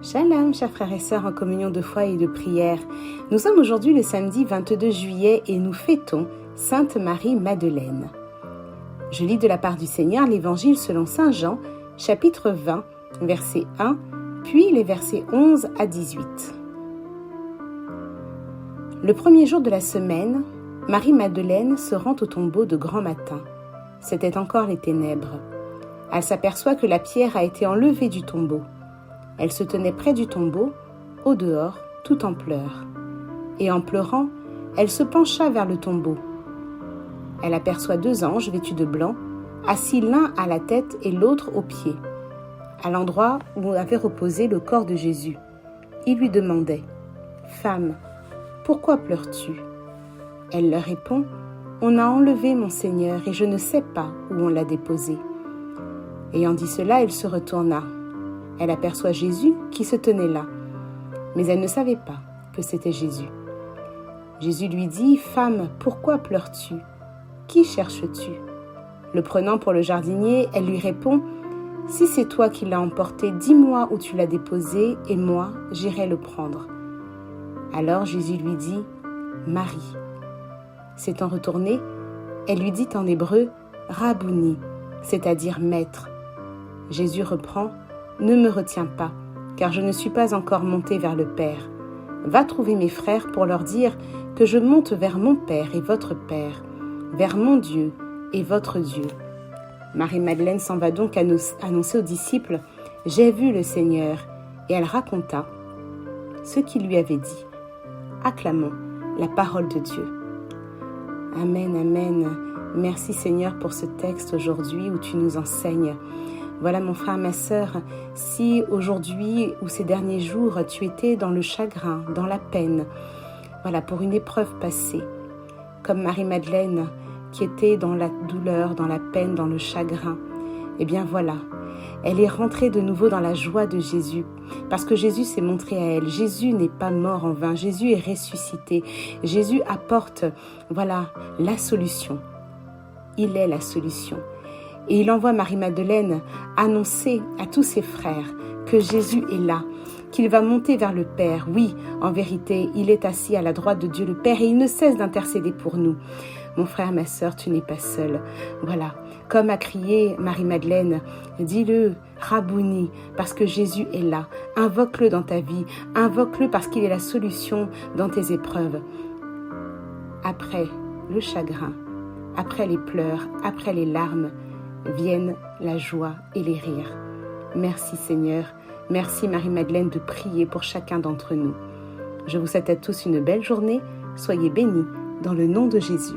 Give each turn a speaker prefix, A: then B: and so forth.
A: Shalom, chers frères et sœurs en communion de foi et de prière. Nous sommes aujourd'hui le samedi 22 juillet et nous fêtons Sainte Marie-Madeleine. Je lis de la part du Seigneur l'Évangile selon Saint Jean, chapitre 20, verset 1, puis les versets 11 à 18. Le premier jour de la semaine, Marie-Madeleine se rend au tombeau de grand matin. C'était encore les ténèbres. Elle s'aperçoit que la pierre a été enlevée du tombeau. Elle se tenait près du tombeau, au dehors, tout en pleurs. Et en pleurant, elle se pencha vers le tombeau. Elle aperçoit 2 anges vêtus de blanc, assis l'un à la tête et l'autre aux pieds, à l'endroit où avait reposé le corps de Jésus. Ils lui demandaient « Femme, pourquoi pleures-tu » Elle leur répond « On a enlevé mon Seigneur et je ne sais pas où on l'a déposé. » Ayant dit cela, elle se retourna. Elle aperçoit Jésus qui se tenait là, mais elle ne savait pas que c'était Jésus. Jésus lui dit « Femme, pourquoi pleures-tu ? Qui cherches-tu » Le prenant pour le jardinier, elle lui répond « Si c'est toi qui l'as emporté, dis-moi où tu l'as déposé, et moi, j'irai le prendre. » Alors Jésus lui dit « Marie ». S'étant retournée, elle lui dit en hébreu « Rabouni », c'est-à-dire « maître ». Jésus reprend « Ne me retiens pas, car je ne suis pas encore monté vers le Père. Va trouver mes frères pour leur dire que je monte vers mon Père et votre Père, vers mon Dieu et votre Dieu. » Marie-Madeleine s'en va donc annoncer aux disciples « J'ai vu le Seigneur » et elle raconta ce qu'il lui avait dit. Acclamons la parole de Dieu. Amen, amen. Merci Seigneur pour ce texte aujourd'hui où tu nous enseignes. Voilà mon frère, ma sœur, si aujourd'hui ou ces derniers jours tu étais dans le chagrin, dans la peine, voilà, pour une épreuve passée, comme Marie-Madeleine qui était dans la douleur, dans la peine, dans le chagrin, eh bien voilà, elle est rentrée de nouveau dans la joie de Jésus, parce que Jésus s'est montré à elle. Jésus n'est pas mort en vain, Jésus est ressuscité. Jésus apporte, voilà, la solution. Il est la solution. Et il envoie Marie-Madeleine annoncer à tous ses frères que Jésus est là, qu'il va monter vers le Père. Oui, en vérité, il est assis à la droite de Dieu le Père et il ne cesse d'intercéder pour nous. Mon frère, ma sœur, tu n'es pas seul. Voilà, comme a crié Marie-Madeleine, dis-le, Rabouni, parce que Jésus est là. Invoque-le dans ta vie, invoque-le parce qu'il est la solution dans tes épreuves. Après le chagrin, après les pleurs, après les larmes, viennent la joie et les rires. Merci Seigneur, merci Marie-Madeleine de prier pour chacun d'entre nous. Je vous souhaite à tous une belle journée, soyez bénis dans le nom de Jésus.